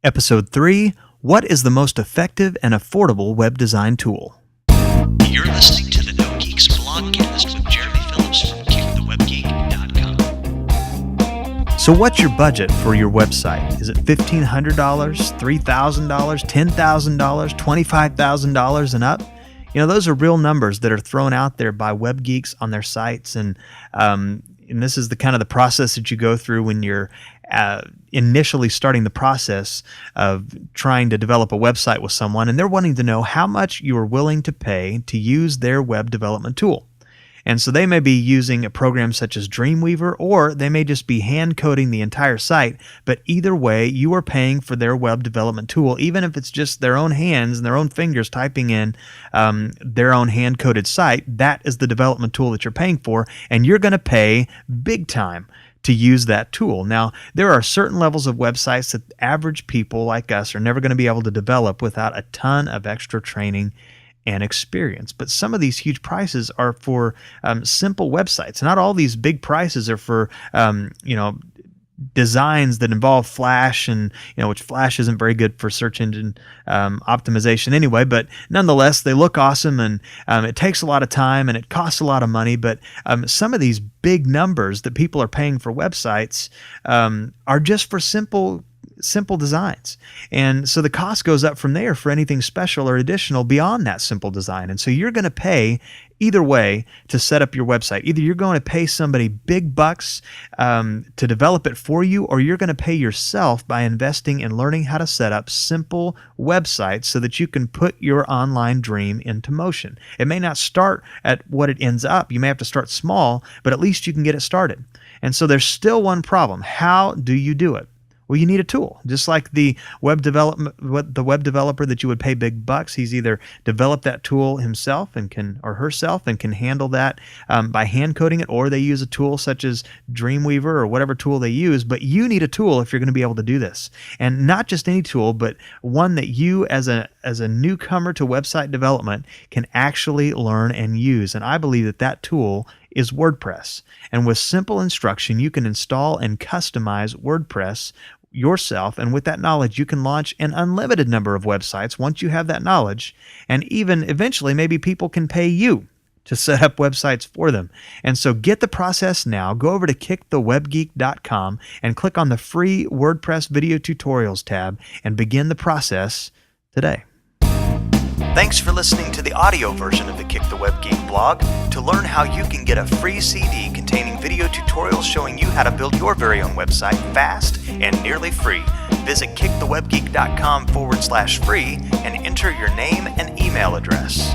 Episode 3, What is the most effective and affordable web design tool? You're listening to the NoGeeks Blogcast with Jeremy Phillips from KickTheWebGeek.com. So what's your budget for your website? Is it $1,500, $3,000, $10,000, $25,000 and up? You know, those are real numbers that are thrown out there by web geeks on their sites, and this is the kind of the process that you go through when you're initially starting the process of trying to develop a website with someone, and they're wanting to know how much you are willing to pay to use their web development tool. And so they may be using a program such as Dreamweaver, or they may just be hand coding the entire site, but either way, you are paying for their web development tool, even if it's just their own hands and their own fingers typing in their own hand coded site. That is the development tool that you're paying for, and you're going to pay big time to use that tool. Now, there are certain levels of websites that average people like us are never going to be able to develop without a ton of extra training and experience. But some of these huge prices are for simple websites. Not all these big prices are for designs that involve Flash, and which Flash isn't very good for search engine optimization anyway. But nonetheless, they look awesome, and it takes a lot of time and it costs a lot of money. But some of these big numbers that people are paying for websites are just for simple designs. And so the cost goes up from there for anything special or additional beyond that simple design. And so you're going to pay either way to set up your website. Either you're going to pay somebody big bucks to develop it for you, or you're going to pay yourself by investing in learning how to set up simple websites so that you can put your online dream into motion. It may not start at what it ends up. You may have to start small, but at least you can get it started. And so there's still one problem. How do you do it? Well, you need a tool. Just like the web developer that you would pay big bucks, he's either developed that tool himself or herself and can handle that by hand coding it, or they use a tool such as Dreamweaver or whatever tool they use. But you need a tool if you're going to be able to do this, and not just any tool, but one that you, as a newcomer to website development, can actually learn and use. And I believe that tool is WordPress. And with simple instruction, you can install and customize WordPress yourself, and with that knowledge, you can launch an unlimited number of websites once you have that knowledge, and even eventually maybe people can pay you to set up websites for them. And so get the process now. Go over to KickTheWebGeek.com and click on the free WordPress video tutorials tab and begin the process today. Thanks for listening to the audio version of the Kick the Web Geek blog. To learn how you can get a free CD containing video tutorials showing you how to build your very own website fast and nearly free, visit kickthewebgeek.com/free and enter your name and email address.